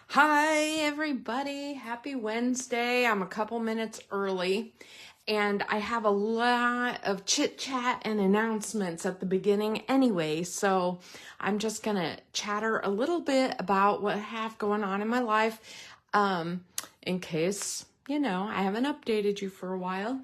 Hi, everybody. Happy Wednesday. I'm a couple minutes early, and I have a lot of chit chat and announcements at the beginning anyway, so I'm just going to chatter a little bit about what I have going on in my life, in case, I haven't updated you for a while.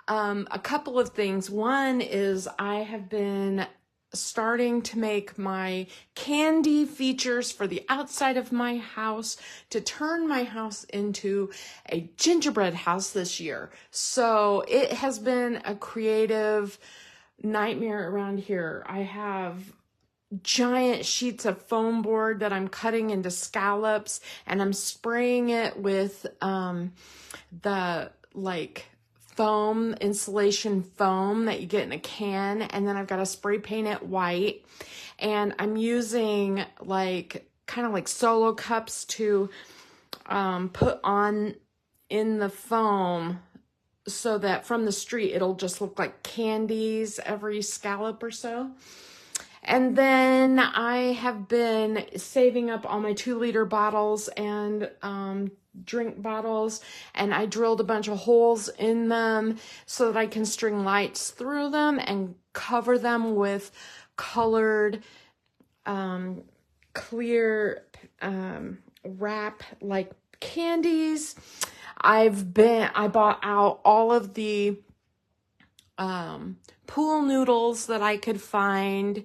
A couple of things. One is I have been starting to make my candy features for the outside of my house to turn my house into a gingerbread house this year. So it has been a creative nightmare around here. I have giant sheets of foam board that I'm cutting into scallops, and I'm spraying it with the foam, insulation foam that you get in a can, and then I've got to spray paint it white, and I'm using kind of like solo cups to put on in the foam so that from the street it'll just look like candies every scallop or so. And then I have been saving up all my 2-liter bottles and drink bottles, and I drilled a bunch of holes in them so that I can string lights through them and cover them with colored clear wrap like candies. I bought out all of the pool noodles that I could find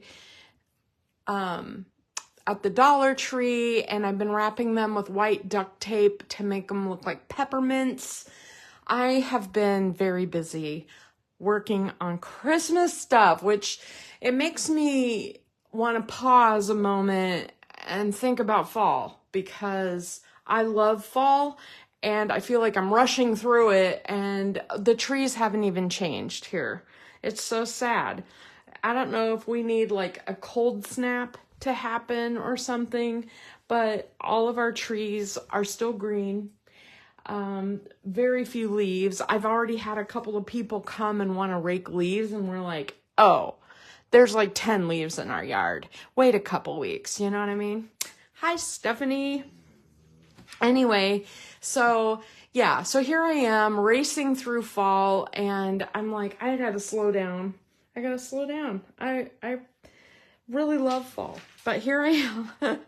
at the Dollar Tree, and I've been wrapping them with white duct tape to make them look like peppermints. I have been very busy working on Christmas stuff, which it makes me want to pause a moment and think about fall, because I love fall and I feel like I'm rushing through it, and the trees haven't even changed here. It's so sad. I don't know if we need like a cold snap to happen or something, but all of our trees are still green. Very few leaves. I've already had a couple of people come and want to rake leaves, and we're like, oh, there's like 10 leaves in our yard. Wait a couple weeks, you know what I mean? Hi, Stephanie. Anyway, so yeah, so here I am racing through fall, and I'm like, I gotta slow down. I really love fall, but here I am.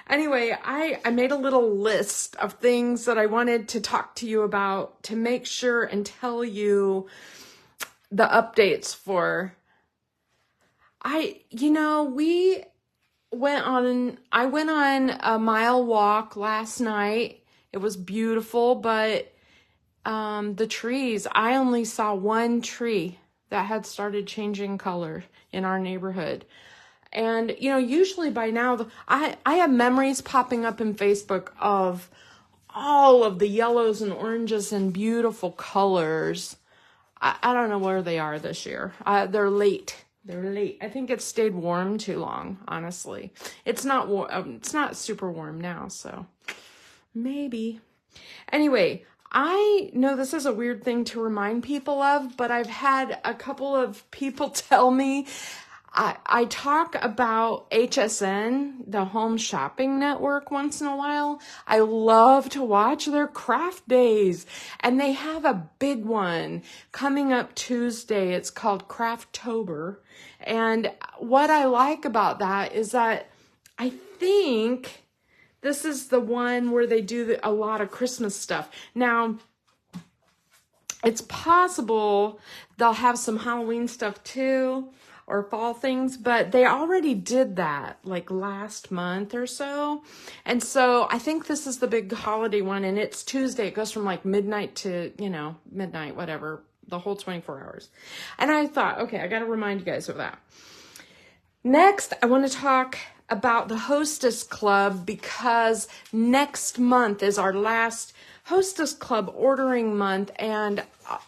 Anyway, I made a little list of things that I wanted to talk to you about to make sure and tell you the updates for. I went on a mile walk last night. It was beautiful, but the trees, I only saw one tree that had started changing color in our neighborhood. And, usually by now, I have memories popping up in Facebook of all of the yellows and oranges and beautiful colors. I don't know where they are this year. They're late. I think it stayed warm too long, honestly. It's not it's not super warm now, so maybe. Anyway, I know this is a weird thing to remind people of, but I've had a couple of people tell me, I talk about HSN, the Home Shopping Network, once in a while. I love to watch their craft days, and they have a big one coming up Tuesday. It's called Crafttober, and what I like about that is that I think this is the one where they do a lot of Christmas stuff. Now, it's possible they'll have some Halloween stuff too, or fall things, but they already did that like last month or so. And so I think this is the big holiday one, and it's Tuesday. It goes from like midnight to, midnight, whatever, the whole 24 hours. And I thought, okay, I got to remind you guys of that. Next, I want to talk about the Hostess Club, because next month is our last Hostess Club ordering month, and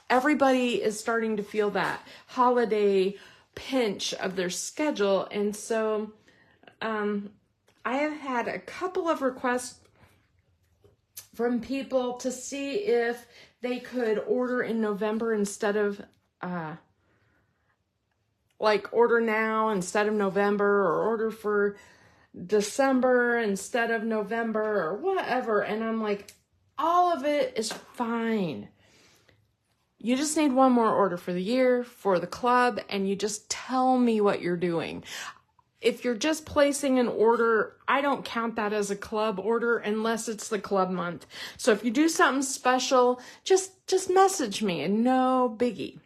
everybody is starting to feel that holiday pinch of their schedule. And so I have had a couple of requests from people to see if they could order in November instead of order now instead of November, or order for December instead of November or whatever. And I'm like, all of it is fine. You just need one more order for the year, for the club, and you just tell me what you're doing. If you're just placing an order, I don't count that as a club order unless it's the club month. So if you do something special, just message me, and no biggie.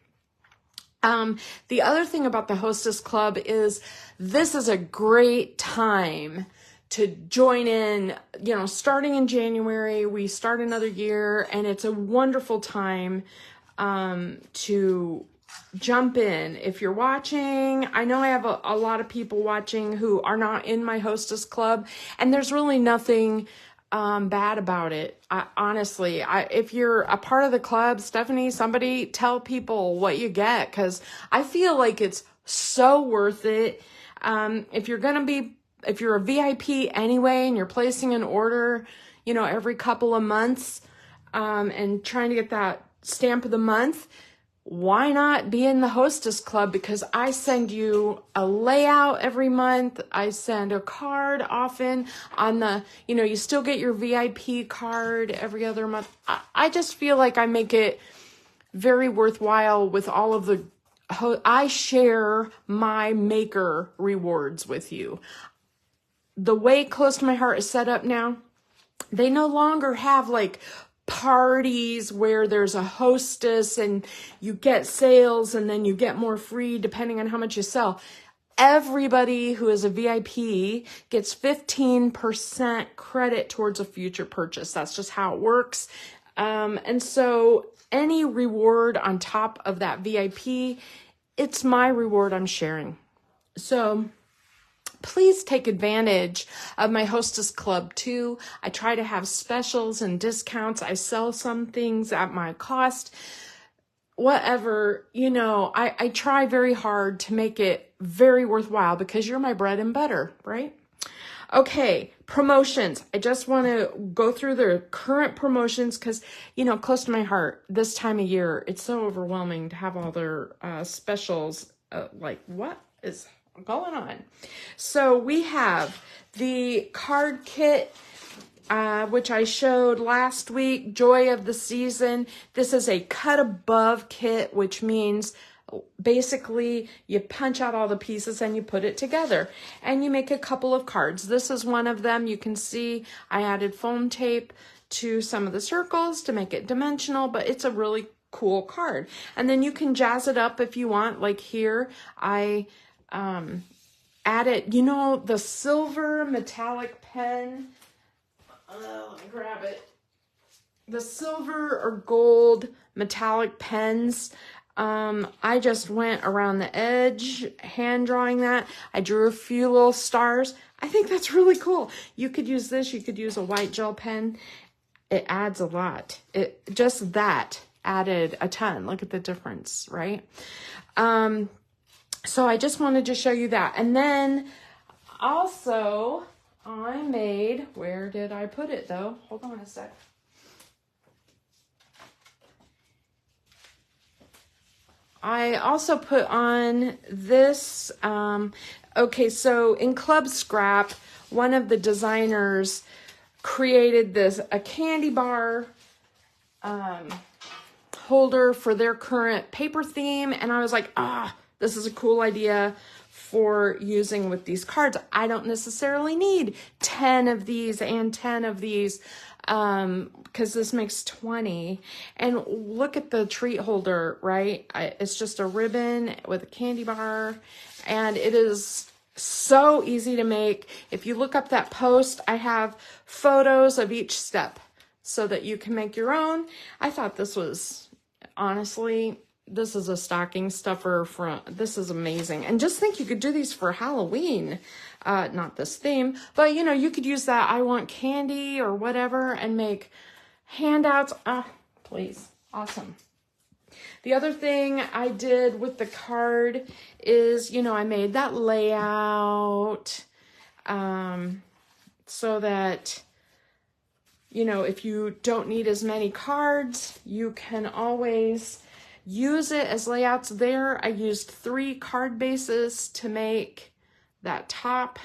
The other thing about the Hostess Club is this is a great time to join in. You know, starting in January, we start another year, and it's a wonderful time to jump in. If you're watching, I know I have a lot of people watching who are not in my Hostess Club, and there's really nothing bad about it. Honestly, if you're a part of the club, Stephanie, somebody tell people what you get, because I feel like it's so worth it. If you're a VIP anyway, and you're placing an order, you know, every couple of months, and trying to get that stamp of the month, why not be in the Hostess Club? Because I send you a layout every month. I send a card often on the, you know, you still get your VIP card every other month. I just feel like I make it very worthwhile with all of the, I share my maker rewards with you. The way Close to My Heart is set up now, they no longer have like parties where there's a hostess and you get sales and then you get more free depending on how much you sell. Everybody who is a VIP gets 15% credit towards a future purchase. That's just how it works. And so any reward on top of that VIP, it's my reward I'm sharing. So please take advantage of my Hostess Club too. I try to have specials and discounts. I sell some things at my cost. Whatever, you know, I try very hard to make it very worthwhile because you're my bread and butter, right? Okay, promotions. I just want to go through the current promotions because, you know, Close to My Heart, this time of year, it's so overwhelming to have all their specials. Like, what is going on? So we have the card kit, which I showed last week, Joy of the Season. This is a cut above kit, which means basically you punch out all the pieces and you put it together and you make a couple of cards. This is one of them. You can see I added foam tape to some of the circles to make it dimensional, but it's a really cool card. And then you can jazz it up if you want. Like here, I added, you know, the silver metallic pen. Let me grab it. The silver or gold metallic pens. I just went around the edge, hand drawing that. I drew a few little stars. I think that's really cool. You could use this. You could use a white gel pen. It adds a lot. It just that added a ton. Look at the difference, right? So I just wanted to show you that. And then also I made, where did I put it though? Hold on a sec. I also put on this, okay, so in Club Scrap, one of the designers created a candy bar holder for their current paper theme, and I was like, this is a cool idea for using with these cards. I don't necessarily need 10 of these and 10 of these, because this makes 20. And look at the treat holder, right? It's just a ribbon with a candy bar, and it is so easy to make. If you look up that post, I have photos of each step so that you can make your own. I thought this was, honestly, this is a stocking stuffer this is amazing. And just think you could do these for Halloween. Not this theme, but you know, you could use that I want candy or whatever and make handouts. Please. Awesome. The other thing I did with the card is, you know, I made that layout so that, you know, if you don't need as many cards, you can always use it as layouts there. I used 3 card bases to make that top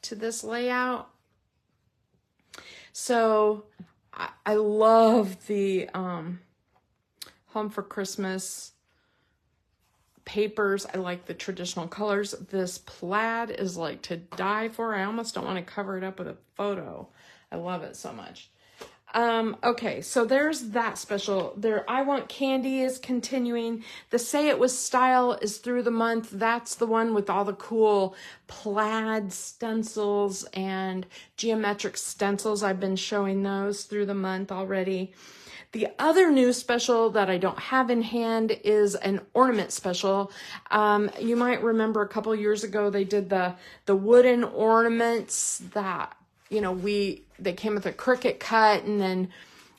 to this layout. So I love the Home for Christmas papers. I like the traditional colors. This plaid is like to die for. I almost don't want to cover it up with a photo. I love it so much. Okay, so there's that special. There, I Want Candy is continuing. The Say It With Style is through the month. That's the one with all the cool plaid stencils and geometric stencils. I've been showing those through the month already. The other new special that I don't have in hand is an ornament special. You might remember a couple years ago they did the wooden ornaments that, you know, they came with a Cricut cut, and then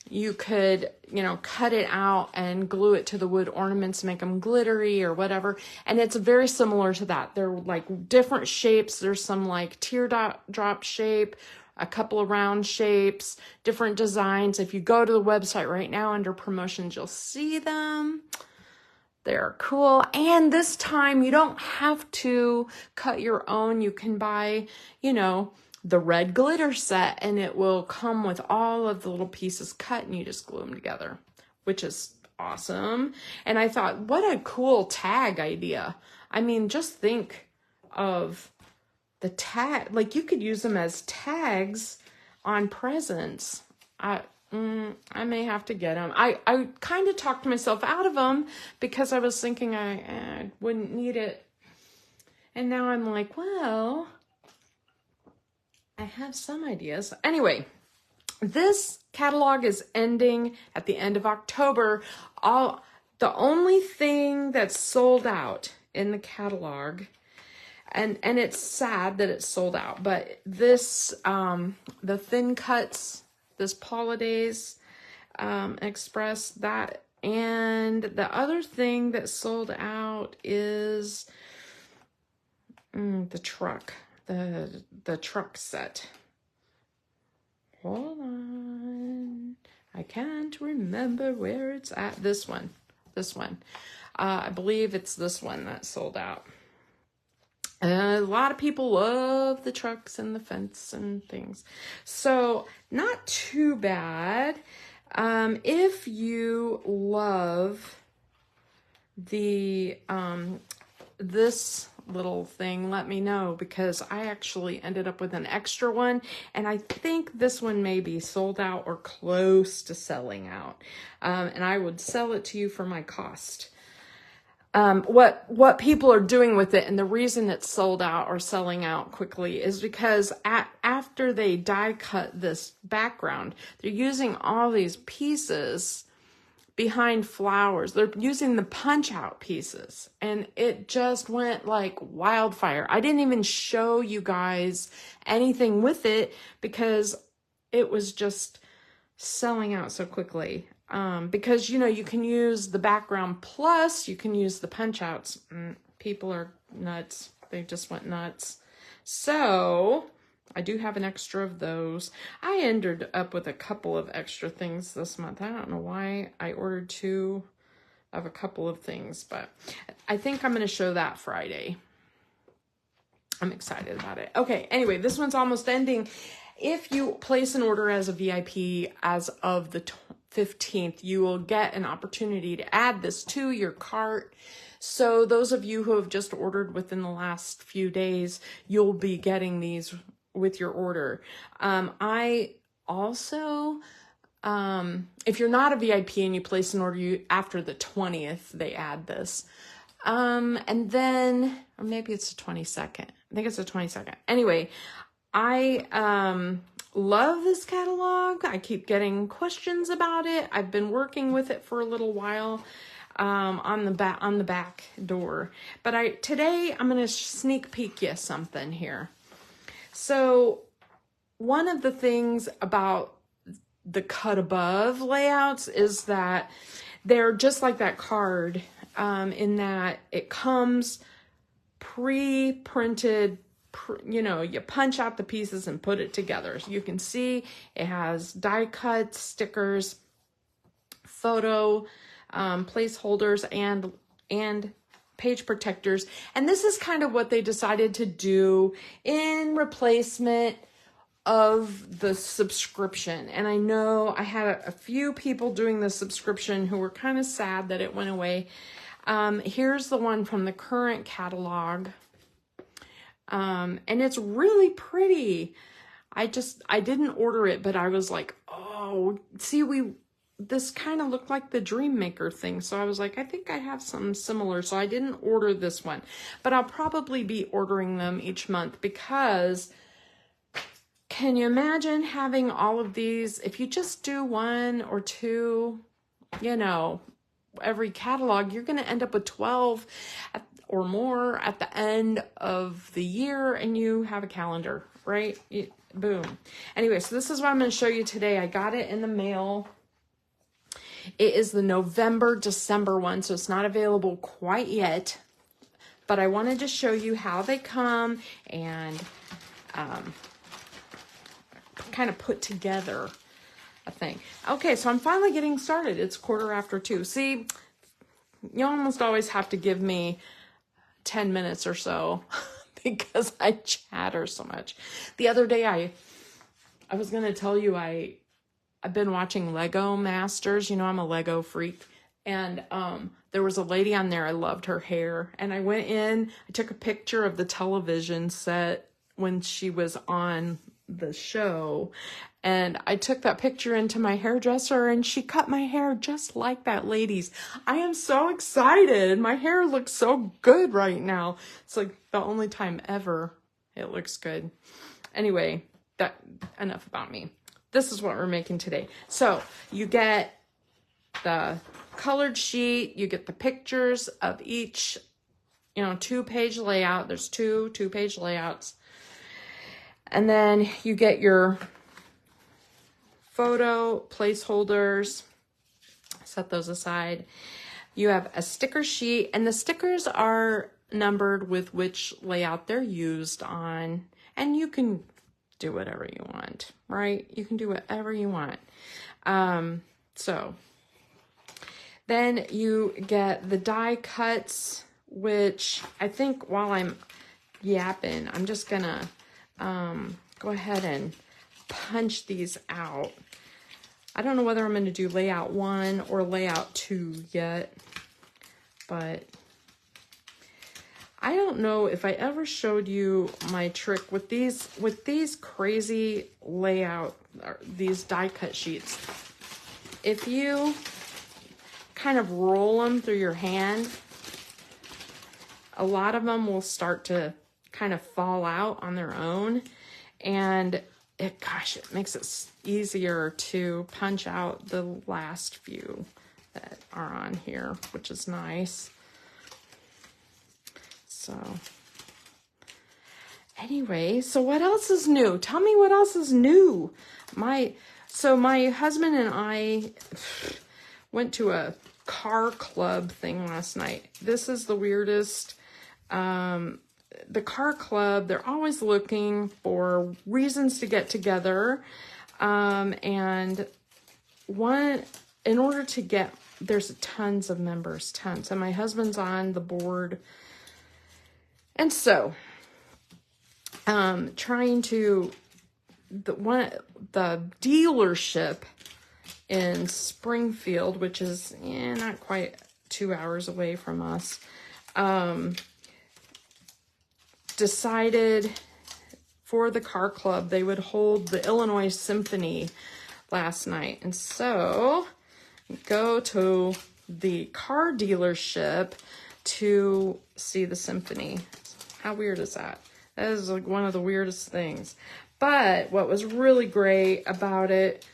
you could, you know, cut it out and glue it to the wood ornaments, make them glittery or whatever. And it's very similar to that. They're like different shapes. There's some like teardrop shape, a couple of round shapes, different designs. If you go to the website right now under promotions, you'll see them. They're cool. And this time you don't have to cut your own. You can buy, you know, the red glitter set, and it will come with all of the little pieces cut, and you just glue them together, which is awesome. And I thought, what a cool tag idea. I mean, just think of the tag, like you could use them as tags on presents. I may have to get them. I kind of talked myself out of them because I was thinking I wouldn't need it. And now I'm like, well, I have some ideas. Anyway, this catalog is ending at the end of October. The only thing that's sold out in the catalog, and it's sad that it's sold out, but this, the thin cuts, this Holidays Express, that, and the other thing that sold out is the truck. The truck set. Hold on. I can't remember where it's at. This one. I believe it's this one that sold out. A lot of people love the trucks and the fence and things. So not too bad. If you love the this little thing, let me know, because I actually ended up with an extra one, and I think this one may be sold out or close to selling out, and I would sell it to you for my cost. What people are doing with it, and the reason it's sold out or selling out quickly, is because after they die cut this background, they're using all these pieces behind flowers. They're using the punch out pieces, and it just went like wildfire. I didn't even show you guys anything with it because it was just selling out so quickly. Because, you know, you can use the background plus you can use the punch outs. People are nuts. They just went nuts. So I do have an extra of those. I ended up with a couple of extra things this month. I don't know why I ordered 2 of a couple of things, but I think I'm going to show that Friday. I'm excited about it. Okay, anyway, this one's almost ending. If you place an order as a VIP as of the 15th, you will get an opportunity to add this to your cart. So those of you who have just ordered within the last few days, you'll be getting these with your order. I also, if you're not a VIP and you place an order after the 20th, they add this. And then, or maybe it's the 22nd. I think it's the 22nd. Anyway, I love this catalog. I keep getting questions about it. I've been working with it for a little while on the back door. But today I'm going to sneak peek you something here. So one of the things about the cut above layouts is that they're just like that card, in that it comes pre-printed. You know, you punch out the pieces and put it together. So you can see it has die cuts, stickers, photo placeholders, and page protectors. And this is kind of what they decided to do in replacement of the subscription. And I know I had a few people doing the subscription who were kind of sad that it went away. Here's the one from the current catalog. And it's really pretty. I didn't order it, but I was like, oh, see, this kind of looked like the Dream Maker thing. So I was like, I think I have something similar. So I didn't order this one, but I'll probably be ordering them each month, because can you imagine having all of these? If you just do one or two, you know, every catalog, you're going to end up with 12 or more at the end of the year, and you have a calendar, right? Boom. Anyway, so this is what I'm going to show you today. I got it in the mail. It is the November, December one, so it's not available quite yet, but I wanted to show you how they come and kind of put together a thing. Okay, so I'm finally getting started. It's 2:15. See, you almost always have to give me 10 minutes or so because I chatter so much. The other day, I was going to tell you I've been watching Lego Masters. You know, I'm a Lego freak. And there was a lady on there. I loved her hair. And I went in, I took a picture of the television set when she was on the show. And I took that picture into my hairdresser, and she cut my hair just like that lady's. I am so excited. My hair looks so good right now. It's like the only time ever it looks good. Anyway, enough about me. This is what we're making today. So you get the colored sheet, you get the pictures of each, 2-page layout. There's two 2-page layouts. And then you get your photo placeholders, set those aside. You have a sticker sheet, and the stickers are numbered with which layout they're used on, and you can do whatever you want, right? You can do whatever you want. So then you get the die cuts, which I think while I'm yapping, I'm just gonna go ahead and punch these out. I don't know whether I'm going to do layout 1 or layout 2 yet, but I don't know if I ever showed you my trick with these crazy layout, or these die cut sheets. If you kind of roll them through your hand, a lot of them will start to kind of fall out on their own, and it makes it easier to punch out the last few that are on here, which is nice. So anyway, so what else is new? Tell me what else is new. My husband and I went to a car club thing last night. This is the weirdest. The car club, they're always looking for reasons to get together. And in order to get, there's tons of members, tons. And my husband's on the board. And so, trying to, the dealership in Springfield, which is not quite 2 hours away from us, decided for the car club they would hold the Illinois Symphony last night. And so go to the car dealership to see the symphony. How weird is that? That is like one of the weirdest things. But what was really great about it,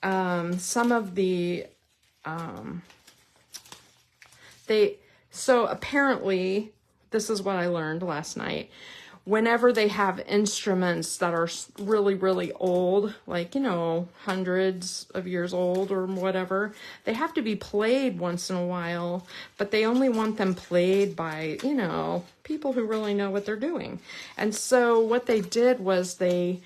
some of the so apparently, this is what I learned last night. Whenever they have instruments that are really, really old, like, hundreds of years old or whatever, they have to be played once in a while, but they only want them played by, people who really know what they're doing. And so what they did was they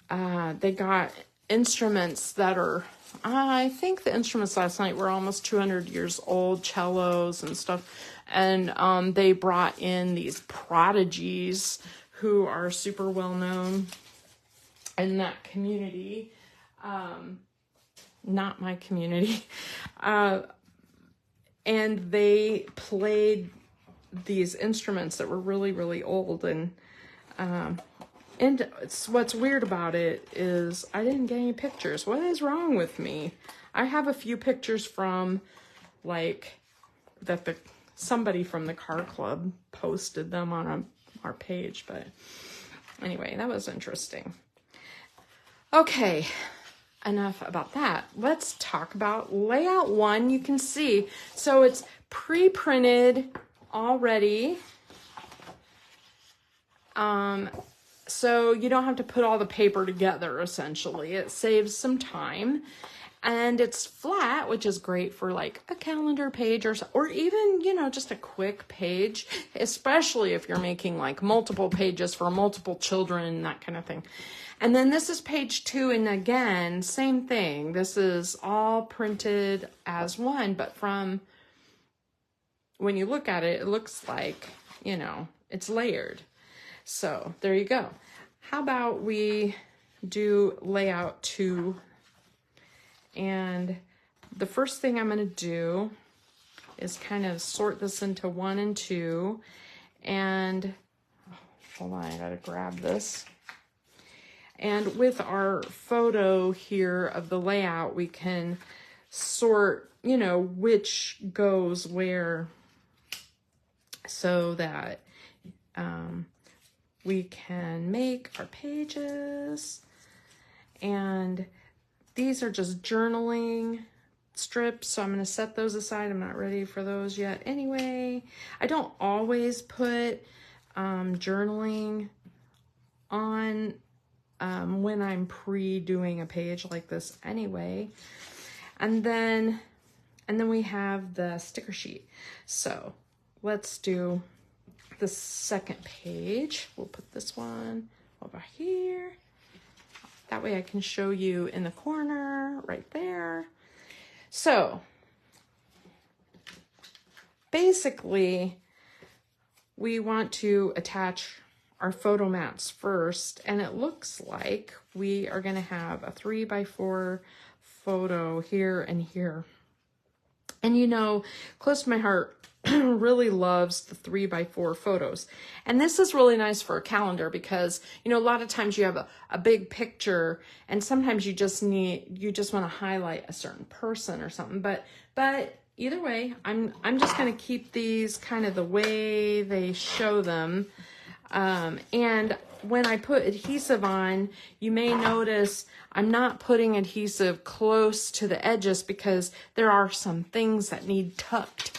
got instruments that are, I think the instruments last night were almost 200 years old, cellos and stuff. And they brought in these prodigies who are super well known in that community. Not my community. And they played these instruments that were really, really old. And what's weird about it is I didn't get any pictures. What is wrong with me? I have a few pictures from, like, that somebody from the car club posted them on our page. But anyway, that was interesting. Okay, enough about that. Let's talk about layout 1. You can see, so it's pre-printed already. So you don't have to put all the paper together, essentially. It saves some time. And it's flat, which is great for like a calendar page or even, you know, just a quick page, especially if you're making like multiple pages for multiple children, that kind of thing. And then this is page 2, and again, same thing. This is all printed as one, but from when you look at it, it looks like, you know, it's layered. So there you go. How about we do layout 2? And the first thing I'm going to do is kind of sort this into 1 and 2. And hold on, I got to grab this. And with our photo here of the layout, we can sort, you know, which goes where, so that we can make our pages. And these are just journaling strips, so I'm going to set those aside. I'm not ready for those yet anyway. I don't always put journaling on when I'm pre-doing a page like this anyway. And then we have the sticker sheet. So let's do the second page. We'll put this one over here. That way I can show you in the corner right there. So basically we want to attach our photo mats first, and it looks like we are going to have a 3x4 photo here and here. And you know, close to my heart, really loves the 3x4 photos. And this is really nice for a calendar because, you know, a lot of times you have a big picture and sometimes you just want to highlight a certain person or something. But either way, I'm just going to keep these kind of the way they show them. And when I put adhesive on, you may notice I'm not putting adhesive close to the edges because there are some things that need tucked.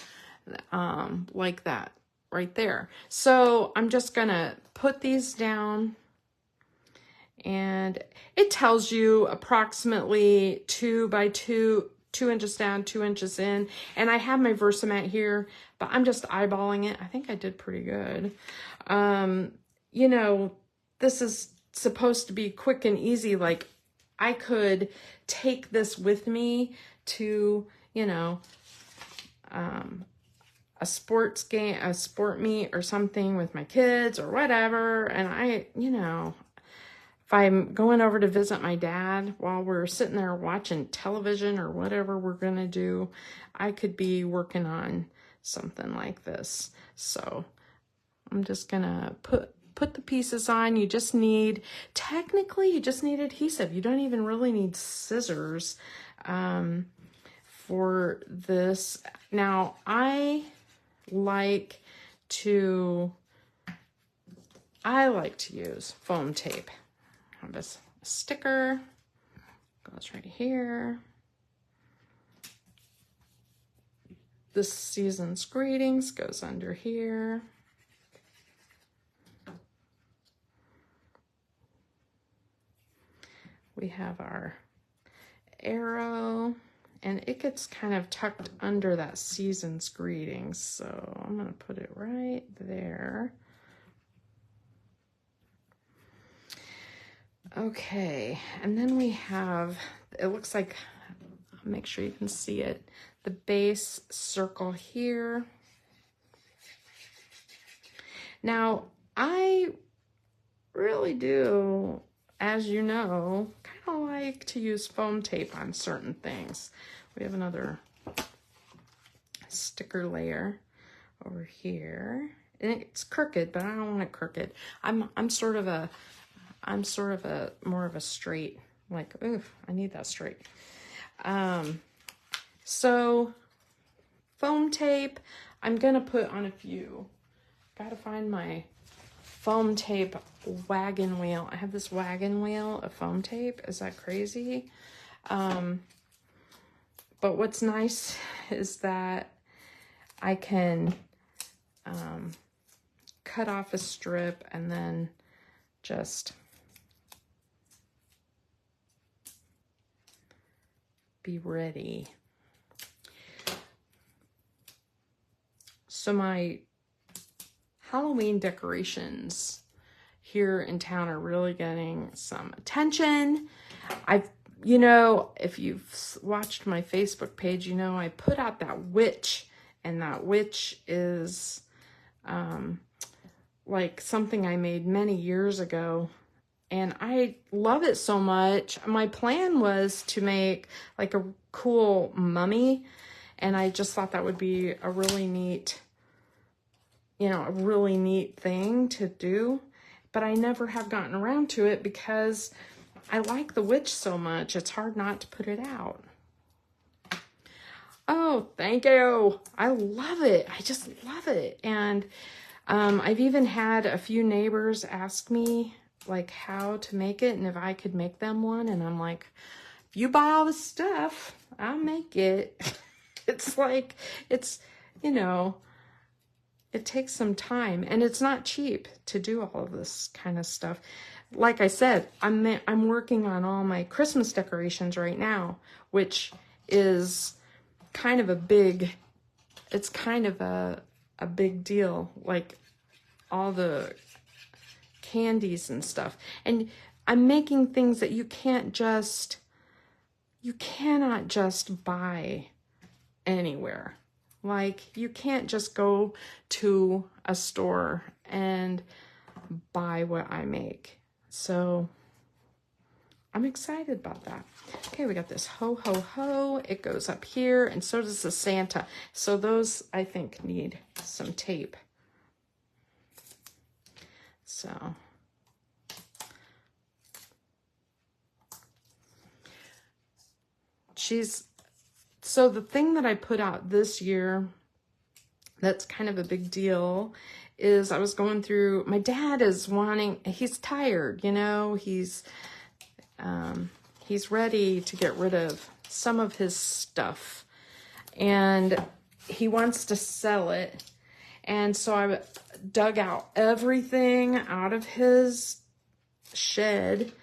Like that right there. So I'm just gonna put these down, and it tells you approximately 2 by 2 inches down, 2 inches in. And I have my Versamat here, but I'm just eyeballing it. I think I did pretty good. You know, this is supposed to be quick and easy. Like I could take this with me to, you know, a sports game, a sport meet or something with my kids or whatever. And you know, if I'm going over to visit my dad while we're sitting there watching television or whatever we're going to do, I could be working on something like this. So I'm just going to put the pieces on. Technically you just need adhesive. You don't even really need scissors for this. Now I like to use foam tape. I have a sticker, goes right here. This season's greetings goes under here. We have our arrow, and it gets kind of tucked under that season's greetings. So I'm going to put it right there. Okay, and then we have, it looks like, make sure you can see it, the base circle here. Now, I really do, as you know, kind of like to use foam tape on certain things. We have another sticker layer over here. And it's crooked, but I don't want it crooked. I'm sort of a more of a straight, like, oof, I need that straight. So foam tape, I'm gonna put on a few. Gotta find my foam tape wagon wheel. I have this wagon wheel of foam tape. Is that crazy? But what's nice is that I can cut off a strip and then just be ready. So my Halloween decorations here in town are really getting some attention. You know, if you've watched my Facebook page, you know I put out that witch, and that witch is like something I made many years ago, and I love it so much. My plan was to make like a cool mummy, and I just thought that would be a really neat, you know, a really neat thing to do, but I never have gotten around to it because I like the witch so much. It's hard not to put it out. Oh, thank you. I love it. I just love it. And I've even had a few neighbors ask me like how to make it and if I could make them one. And I'm like, if you buy all the stuff, I'll make it. It's like, it's, you know, it takes some time, and it's not cheap to do all of this kind of stuff. Like I said, I'm working on all my Christmas decorations right now, which is kind of a big, it's kind of a big deal, like all the candies and stuff. And I'm making things that you cannot just buy anywhere. Like, you can't just go to a store and buy what I make. So I'm excited about that. Okay, we got this ho, ho, ho. It goes up here, and so does the Santa. So those, I think, need some tape. So so the thing that I put out this year that's kind of a big deal is I was going through, my dad is wanting, he's tired, you know, he's ready to get rid of some of his stuff, and he wants to sell it. And so I dug out everything out of his shed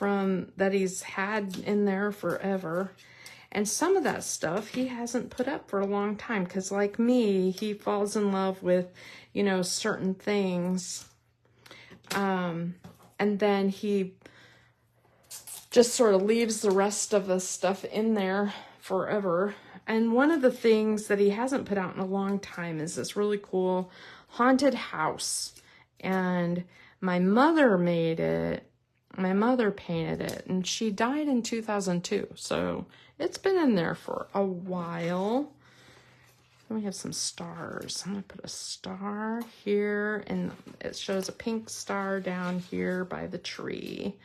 that he's had in there forever. And some of that stuff he hasn't put up for a long time, because like me, he falls in love with, you know, certain things. And then he just sort of leaves the rest of the stuff in there forever. And one of the things that he hasn't put out in a long time is this really cool haunted house. And my mother made it. My mother painted it, and she died in 2002. So it's been in there for a while. Then we have some stars. I'm gonna put a star here, and it shows a pink star down here by the tree.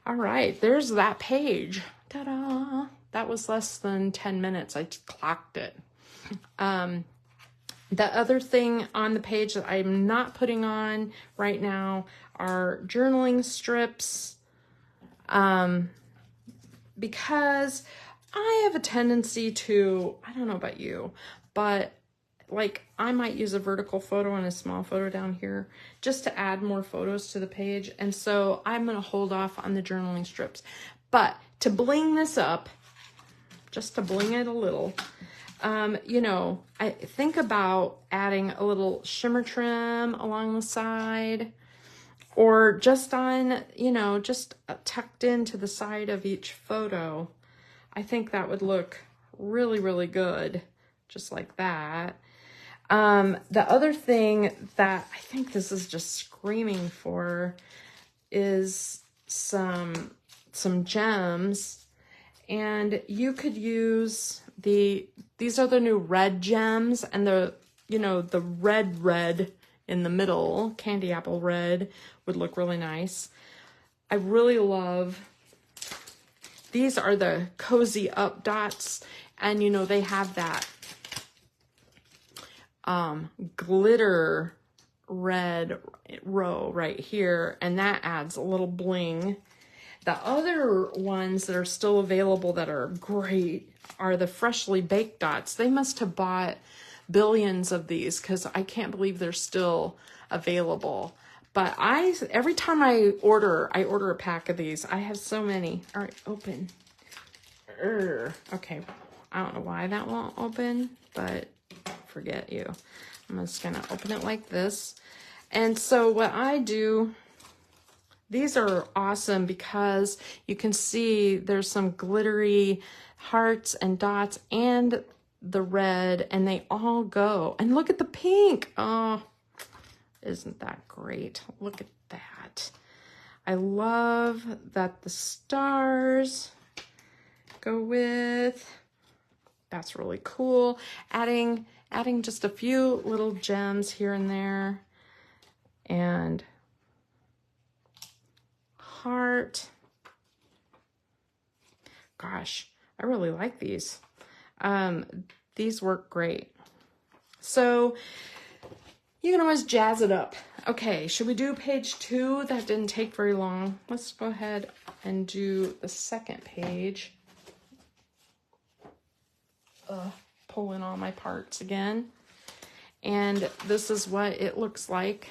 All right, there's that page. Ta-da! That was less than 10 minutes. I clocked it. The other thing on the page that I'm not putting on right now are journaling strips, because I have a tendency to, I don't know about you, but like I might use a vertical photo and a small photo down here just to add more photos to the page. And so I'm going to hold off on the journaling strips. But to bling this up, just to bling it a little, you know, I think about adding a little shimmer trim along the side, or just on, you know, just tucked into the side of each photo. I think that would look really, really good, just like that. The other thing that I think this is just screaming for is some gems. And you could use these are the new red gems, and the red in the middle, candy apple red, would look really nice. I really love, these are the Cozy Up dots, and they have that glitter red row right here, and that adds a little bling. The other ones that are still available that are great are the freshly baked dots. They must have bought billions of these, because I can't believe they're still available. But every time I order a pack of these. I have so many. All right, open. Okay, I don't know why that won't open, but forget you. I'm just gonna open it like this. And so what I do, these are awesome because you can see there's some glittery hearts and dots and the red, and they all go. And look at the pink. Oh, isn't that great? Look at that. I love that the stars go with. That's really cool. Adding just a few little gems here and there. And heart. Gosh, I really like these. These work great. So you can always jazz it up. Okay, should we do page 2? That didn't take very long. Let's go ahead and do the second page. Pull in all my parts again. And this is what it looks like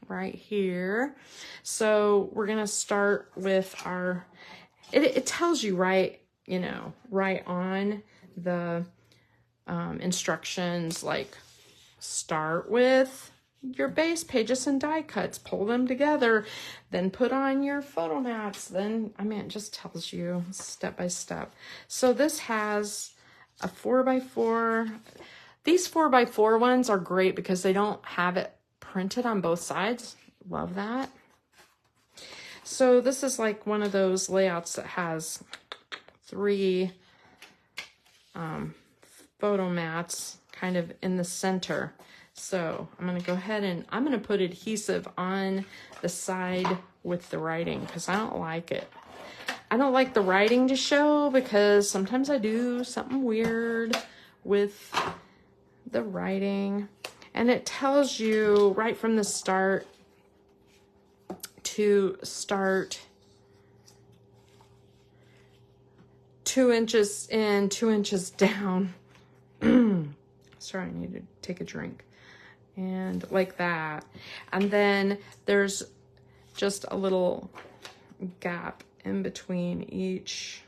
right here. So we're gonna start with our, it tells you right on the instructions, like start with your base pages and die cuts, pull them together, then put on your photo mats. Then, it just tells you step by step. So this has a 4x4. These 4x4 ones are great because they don't have it printed on both sides. Love that. So this is like one of those layouts that has 3 photo mats kind of in the center. So I'm going to go ahead and I'm going to put adhesive on the side with the writing because I don't like it. I don't like the writing to show because sometimes I do something weird with the writing. And it tells you right from the start to start 2 inches in, 2 inches down. Sorry, I need to take a drink. And like that. And then there's just a little gap in between each.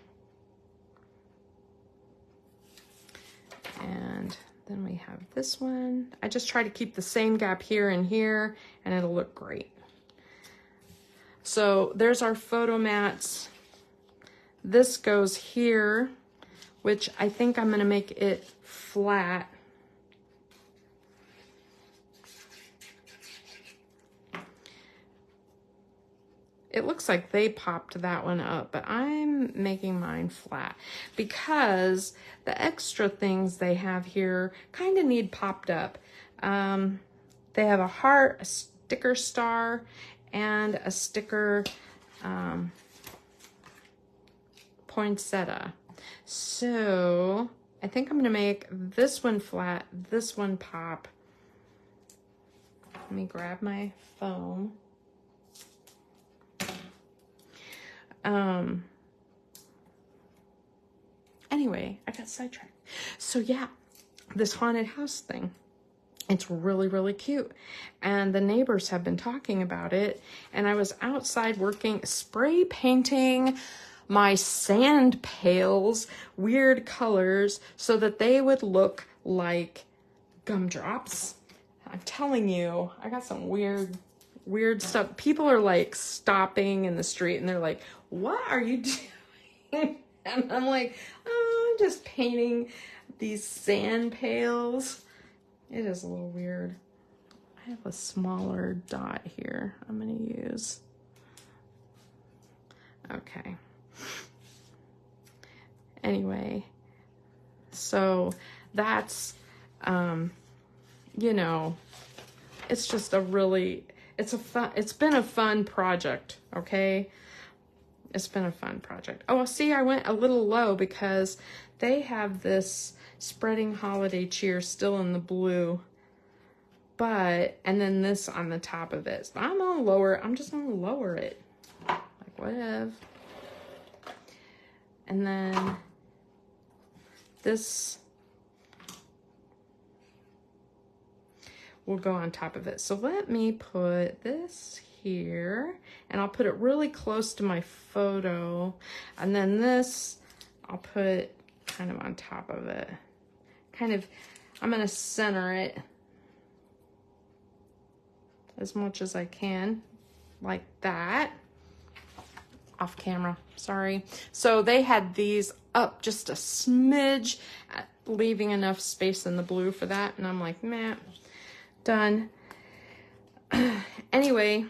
And then we have this one. I just try to keep the same gap here and here, and it'll look great. So there's our photo mats. This goes here, which I think I'm going to make it flat. It looks like they popped that one up, but I'm making mine flat because the extra things they have here kind of need popped up. They have a heart, a sticker star, and a sticker poinsettia. So I think I'm gonna make this one flat, this one pop. Let me grab my foam. Anyway, I got sidetracked. So yeah, this haunted house thing, it's really, really cute. And the neighbors have been talking about it. And I was outside working, spray painting my sand pails, weird colors, so that they would look like gumdrops. I'm telling you, I got some weird stuff. People are like stopping in the street and they're like, what are you doing? And I'm like, oh, I'm just painting these sand pails. It is a little weird. I have a smaller dot here I'm going to use. Okay. Anyway, so that's, you know, it's just a really, it's been a fun project, okay? It's been a fun project. Oh, see, I went a little low because they have this spreading holiday cheer still in the blue, but, and then this on the top of it. So I'm just gonna lower it, like whatever. And then this will go on top of it. So let me put this here, and I'll put it really close to my photo, and then this I'll put kind of on top of it. Kind of, I'm gonna center it as much as I can, like that. Off camera, sorry. So they had these up just a smidge, leaving enough space in the blue for that, and I'm like, meh, done. Anyway,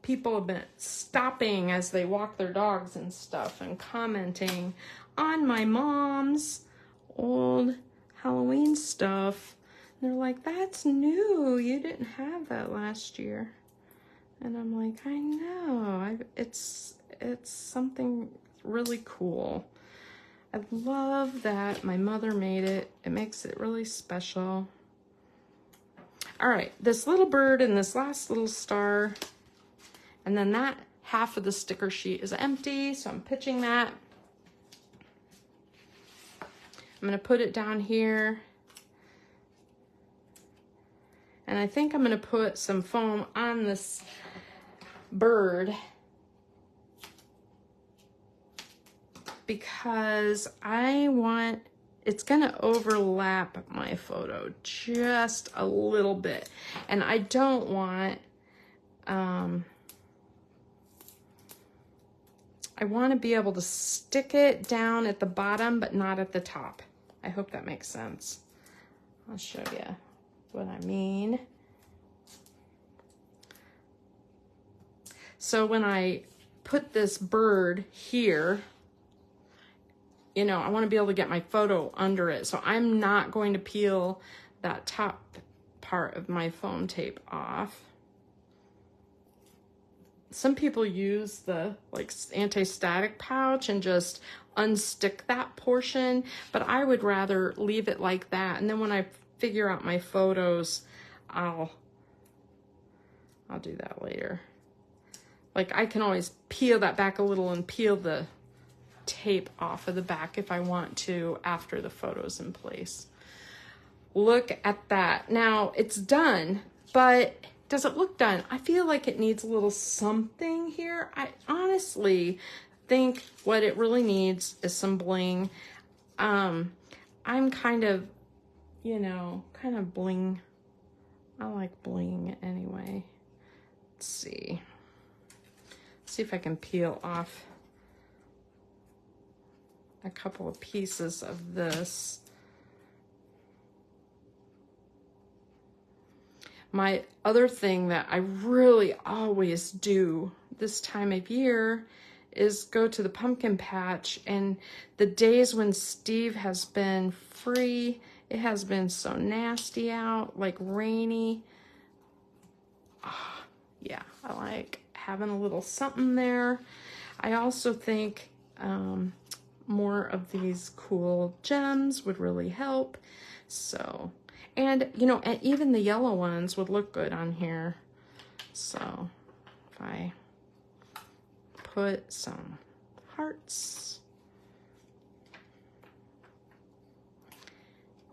people have been stopping as they walk their dogs and stuff and commenting on my mom's old Halloween stuff. And they're like, that's new. You didn't have that last year. And I'm like, I know. It's something really cool. I love that my mother made it. It makes it really special. All right, this little bird and this last little star, and then that half of the sticker sheet is empty, so I'm pitching that. I'm gonna put it down here. And I think I'm gonna put some foam on this bird because I want, it's gonna overlap my photo just a little bit. And I don't want, I want to be able to stick it down at the bottom, but not at the top. I hope that makes sense. I'll show you what I mean. So when I put this bird here, you know, I want to be able to get my photo under it. So I'm not going to peel that top part of my foam tape off. Some people use the like anti-static pouch and just unstick that portion, but I would rather leave it like that. And then when I figure out my photos, I'll do that later. Like I can always peel that back a little and peel the tape off of the back if I want to after the photo's in place. Look at that. Now it's done, but does it look done? I feel like it needs a little something here. I honestly think what it really needs is some bling. I'm kind of, you know, kind of bling. I like bling anyway. Let's see. See if I can peel off a couple of pieces of this. My other thing that I really always do this time of year is go to the pumpkin patch, and the days when Steve has been free, it has been so nasty out, like rainy. Oh, yeah, I like having a little something there. I also think more of these cool gems would really help. So, and you know, and even the yellow ones would look good on here. So if I put some hearts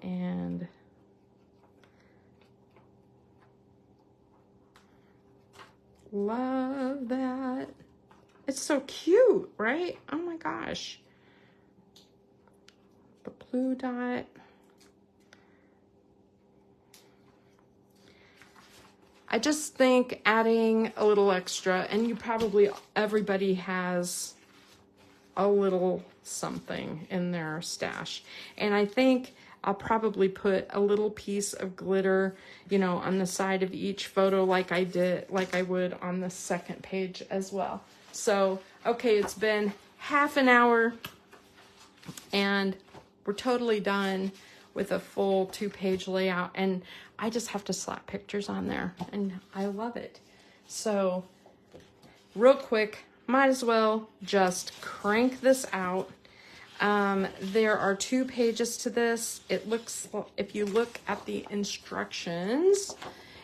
and love that. It's so cute, right? Oh my gosh. The blue dot. I just think adding a little extra, and you probably, everybody has a little something in their stash. And I think I'll probably put a little piece of glitter, you know, on the side of each photo like I would on the second page as well. So, okay, it's been half an hour and we're totally done with a full 2-page layout, and I just have to slap pictures on there and I love it. So real quick, might as well just crank this out. There are 2 pages to this. It looks, if you look at the instructions,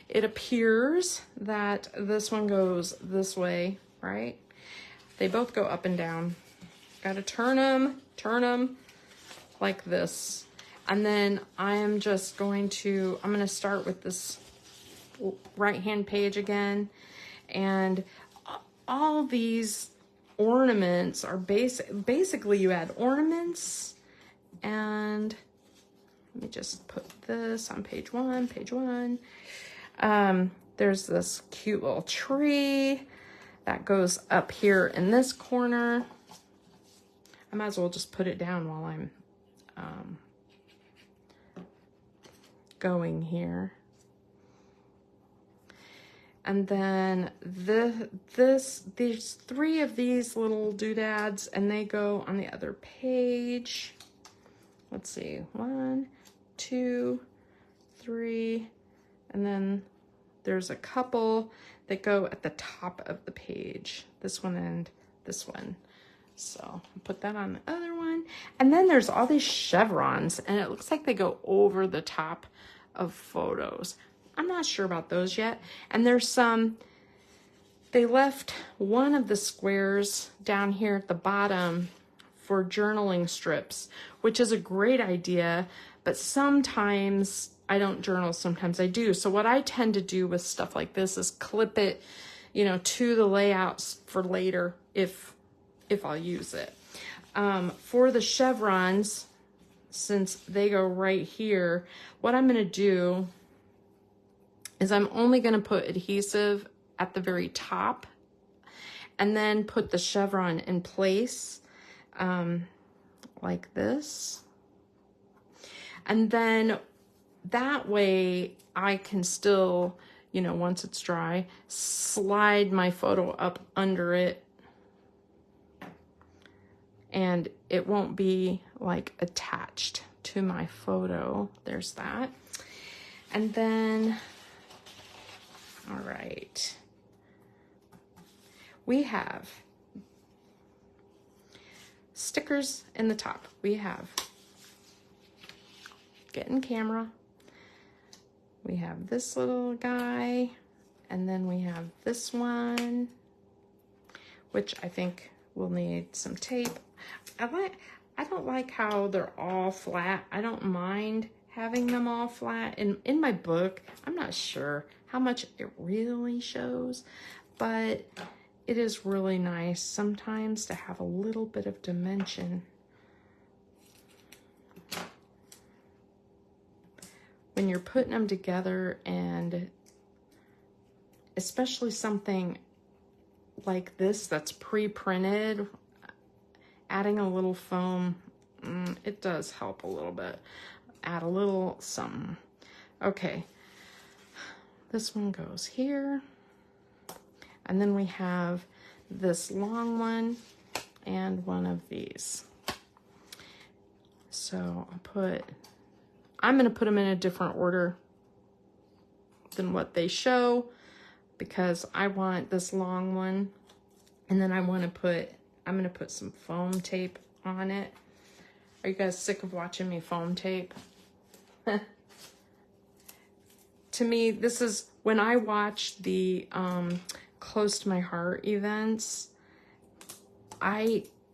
it appears that this one goes this way, right? They both go up and down. Gotta turn them like this. And then I'm gonna start with this right-hand page again. And all these ornaments are basically you add ornaments, and let me just put this on page one. There's this cute little tree that goes up here in this corner. I might as well just put it down while I'm going here. And then there's 3 of these little doodads, and they go on the other page. Let's see, 1, 2, 3, and then there's a couple that go at the top of the page. This one and this one. So I'll put that on the other one. And then there's all these chevrons, and it looks like they go over the top of photos. I'm not sure about those yet. And there's some, they left one of the squares down here at the bottom for journaling strips, which is a great idea, but sometimes I don't journal, sometimes I do. So what I tend to do with stuff like this is clip it, you know, to the layouts for later if I'll use it. For the chevrons, since they go right here, what I'm gonna do is I'm only gonna put adhesive at the very top and then put the chevron in place like this. And then that way I can still, you know, once it's dry, slide my photo up under it and it won't be like attached to my photo. There's that. And then, all right, we have stickers in the top. We have get in camera. We have this little guy, and then we have this one, which I think will need some tape. I don't like how they're all flat. I don't mind having them all flat. In my book, I'm not sure how much it really shows, but it is really nice sometimes to have a little bit of dimension. When you're putting them together, and especially something like this that's pre-printed, adding a little foam, it does help a little bit. Add a little something. Okay, this one goes here. And then we have this long one and one of these. So I'm gonna put them in a different order than what they show, because I want this long one, and then I'm gonna put some foam tape on it. Are you guys sick of watching me foam tape? To me, this is when I watch the Close to My Heart events,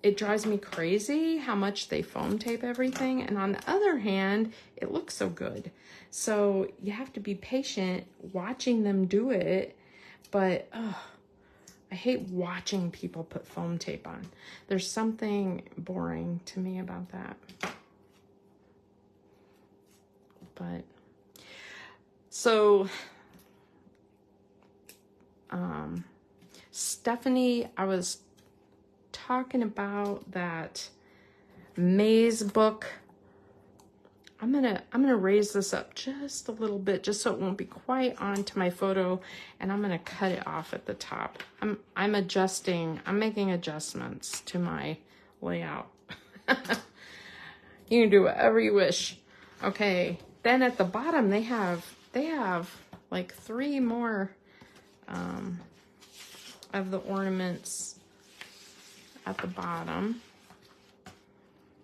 it drives me crazy how much they foam tape everything. And on the other hand, it looks so good. So you have to be patient watching them do it. But I hate watching people put foam tape on. There's something boring to me about that. But so Stephanie, I was talking about that maze book I'm gonna raise this up just a little bit, just so it won't be quite onto my photo, and I'm gonna cut it off at the top. I'm making adjustments to my layout. You can do whatever you wish. Okay, then at the bottom they have like 3 more of the ornaments at the bottom.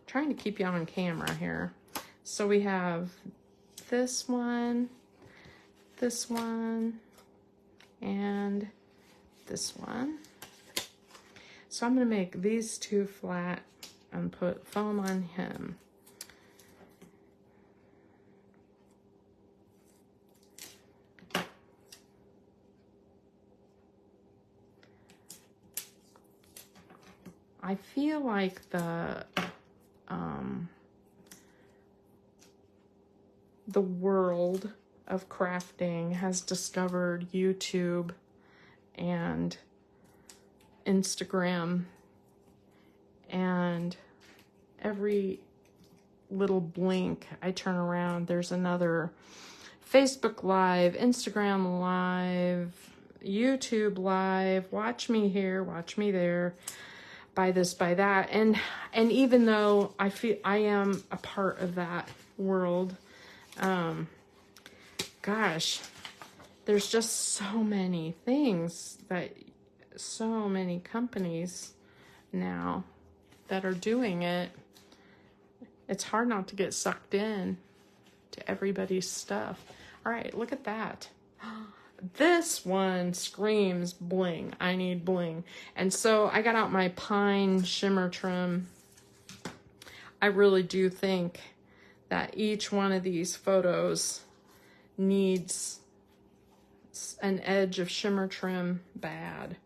Trying to keep you on camera here. So we have this one, and this one. So I'm gonna make these 2 flat and put foam on him. I feel like the world of crafting has discovered YouTube and Instagram, and every little blink I turn around, there's another Facebook Live, Instagram Live, YouTube Live, watch me here, watch me there, buy this, buy that. And even though I feel I am a part of that world, gosh, there's just so many things so many companies now that are doing it. It's hard not to get sucked in to everybody's stuff. All right, look at that. This one screams bling. I need bling. And so I got out my pine shimmer trim. I really do think that each one of these photos needs an edge of shimmer trim bad.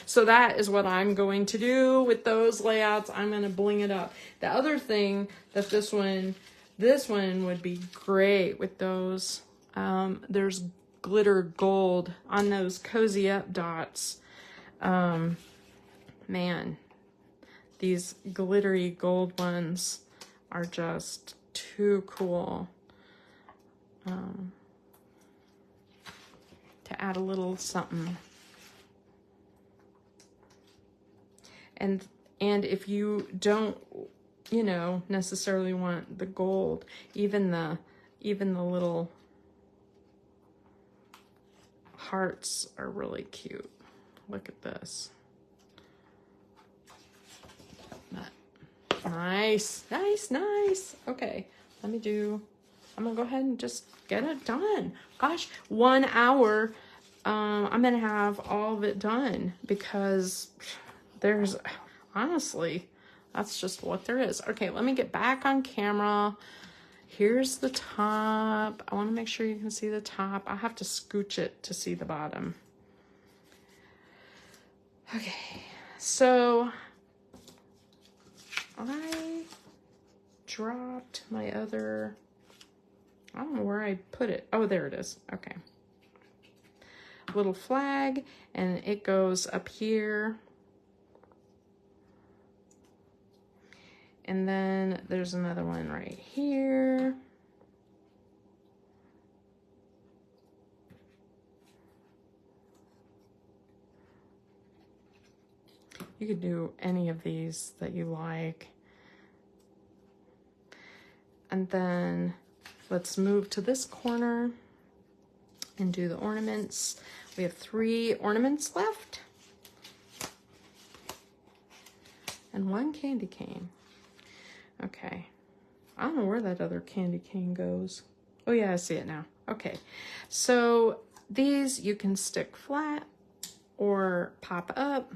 So that is what I'm going to do with those layouts. I'm going to bling it up. The other thing that this one would be great with those, there's glitter gold on those cozy up dots. Man, these glittery gold ones are just too cool. To add a little something. And if you don't, you know, necessarily want the gold, even the little hearts are really cute. Look at this. Nice, nice, nice. Okay, I'm gonna go ahead and just get it done. Gosh, 1 hour, I'm gonna have all of it done because there's, honestly, that's just what there is. Okay, let me get back on camera. Here's the top. I want to make sure you can see the top. I have to scooch it to see the bottom. Okay, so I dropped my other, I don't know where I put it. Oh, there it is. Okay. Little flag, and it goes up here. And then there's another one right here. You could do any of these that you like. And then let's move to this corner and do the ornaments. We have 3 ornaments left. And 1 candy cane. Okay. I don't know where that other candy cane goes. Oh yeah, I see it now. Okay. So these you can stick flat or pop up.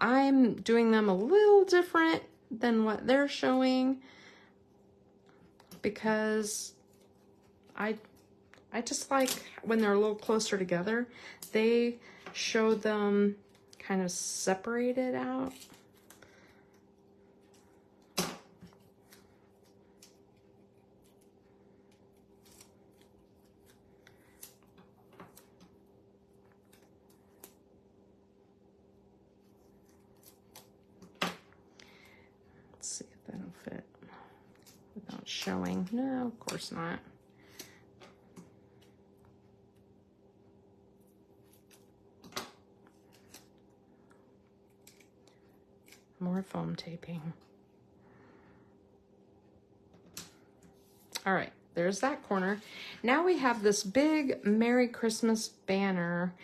I'm doing them a little different than what they're showing because I just like when they're a little closer together. They show them kind of separated out. Let's see if that'll fit without showing. No, of course not. More foam taping. All right, there's that corner. Now we have this big Merry Christmas banner,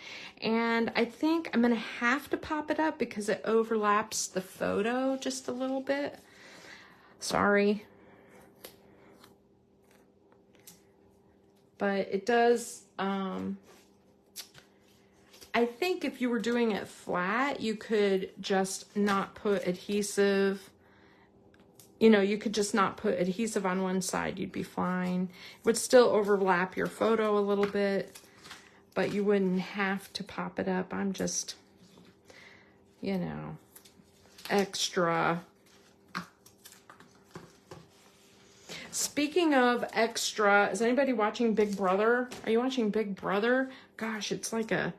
and I think I'm gonna have to pop it up because it overlaps the photo just a little bit. Sorry. But it does, I think if you were doing it flat, you could just not put adhesive. You know, you could just not put adhesive on one side. You'd be fine. It would still overlap your photo a little bit, but you wouldn't have to pop it up. I'm just, you know, extra. Speaking of extra, is anybody watching Big Brother? Are you watching Big Brother? Gosh, it's like a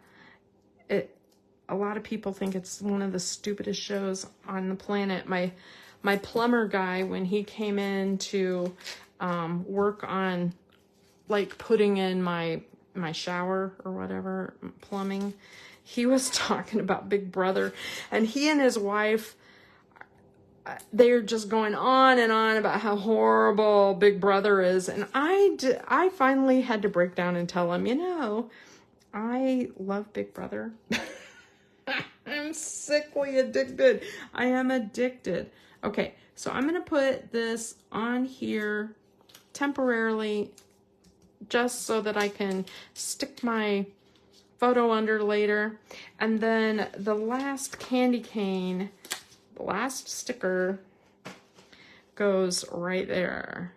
lot of people think it's one of the stupidest shows on the planet. My plumber guy, when he came in to work on like putting in my shower or whatever, plumbing, he was talking about Big Brother, and he and his wife, they're just going on and on about how horrible Big Brother is. And I finally had to break down and tell him, you know, I love Big Brother. I'm sickly addicted. I am addicted. Okay, so I'm gonna put this on here temporarily just so that I can stick my photo under later. And then the last candy cane, the last sticker goes right there.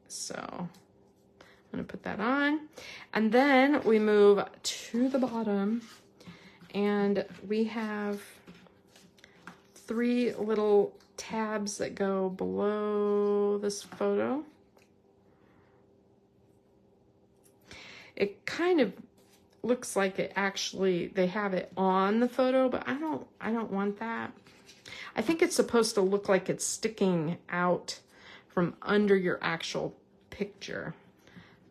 So I'm gonna put that on. And then we move to the bottom, and we have 3 little tabs that go below this photo. It kind of looks like it actually, they have it on the photo, but I don't want that. I think it's supposed to look like it's sticking out from under your actual picture,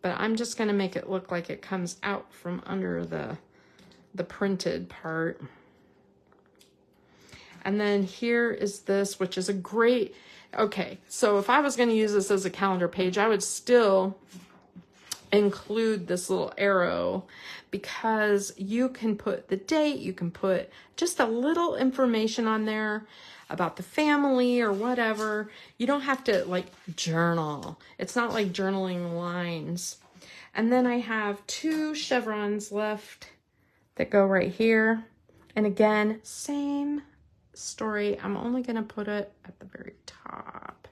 but I'm just going to make it look like it comes out from under the printed part. And then here is this, which is a great, okay, so if I was going to use this as a calendar page, I would still include this little arrow, because you can put the date, you can put just a little information on there about the family or whatever. You don't have to like journal. It's not like journaling lines. And then I have 2 chevrons left that go right here. And again, same story. I'm only going to put it at the very top.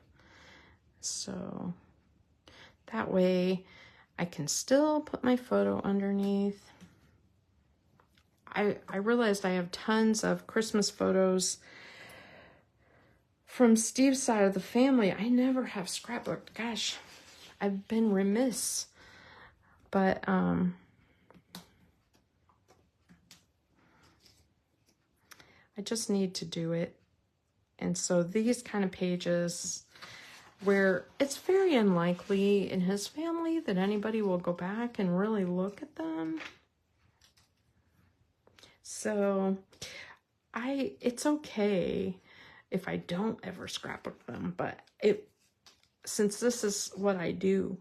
So that way I can still put my photo underneath. I realized I have tons of Christmas photos from Steve's side of the family. I never have scrapbooked. Gosh, I've been remiss. But I just need to do it. And so these kind of pages where it's very unlikely in his family that anybody will go back and really look at them. So it's okay if I don't ever scrapbook them, but since this is what I do,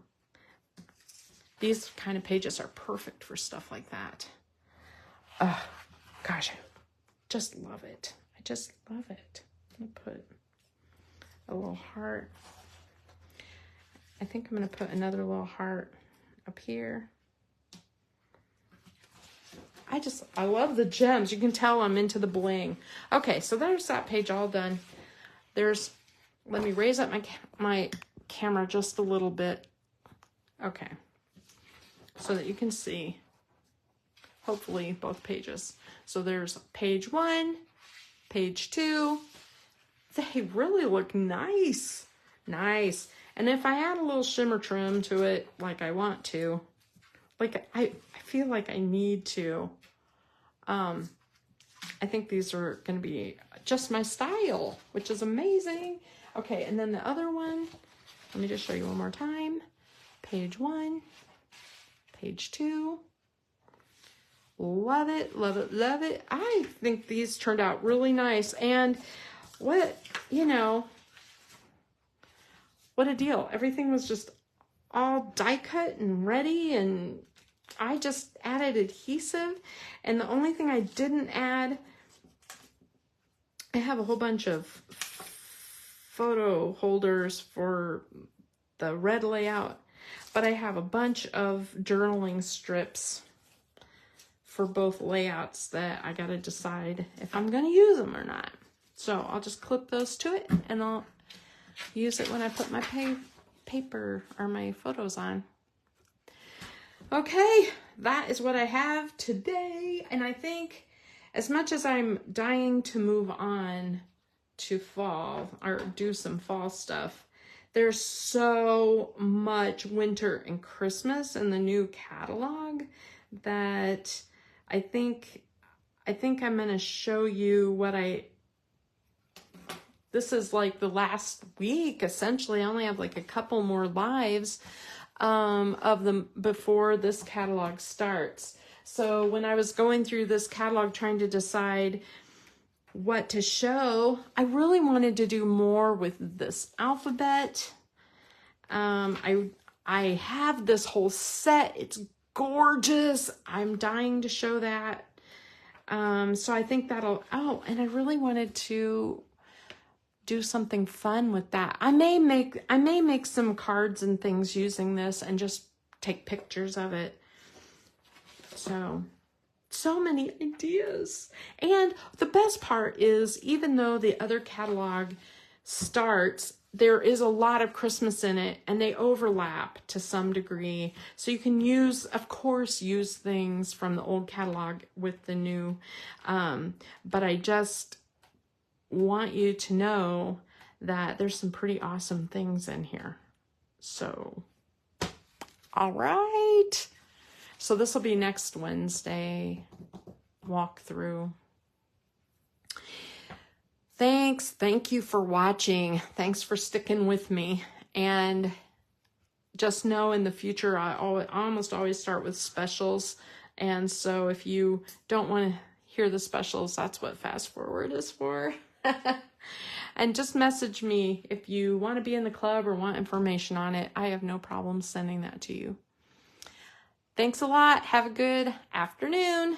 these kind of pages are perfect for stuff like that. Gosh, I just love it. I just love it. I'm gonna put a little heart. I think I'm gonna put another little heart up here. I love the gems. You can tell I'm into the bling. Okay, so there's that page all done. Let me raise up my camera just a little bit. Okay, so that you can see, hopefully, both pages. So there's page 1, page 2. They really look nice. Nice. And if I add a little shimmer trim to it, like I want to, like I feel like I need to, I think these are going to be just my style, which is amazing. Okay, and then the other one, Let me just show you one more time. Page 1, page 2. Love it, love it, love it. I think these turned out really nice. And what, you know, what a deal. Everything was just all die cut and ready, and I just added adhesive. And the only thing I didn't add, I have a whole bunch of photo holders for the red layout, but I have a bunch of journaling strips for both layouts that I gotta decide if I'm gonna use them or not. So I'll just clip those to it, and I'll use it when I put my paper or my photos on. Okay, that is what I have today. And I think as much as I'm dying to move on to fall or do some fall stuff, there's so much winter and Christmas in the new catalog that I think I'm going to show you what this is like the last week, essentially. I only have like a couple more lives of them before this catalog starts. So when I was going through this catalog trying to decide what to show, I really wanted to do more with this alphabet. I have this whole set. It's gorgeous. I'm dying to show that. So I think that'll, oh, and I really wanted to do something fun with that. I may make some cards and things using this and just take pictures of it. So many ideas. And the best part is, even though the other catalog starts, there is a lot of Christmas in it, and they overlap to some degree. So you can use, of course, use things from the old catalog with the new. But I just want you to know that there's some pretty awesome things in here. So, all right. So this will be next Wednesday walkthrough. Thanks. Thank you for watching. Thanks for sticking with me. And just know in the future, I almost always start with specials. And so if you don't want to hear the specials, that's what fast forward is for. And just message me if you want to be in the club or want information on it. I have no problem sending that to you. Thanks a lot. Have a good afternoon.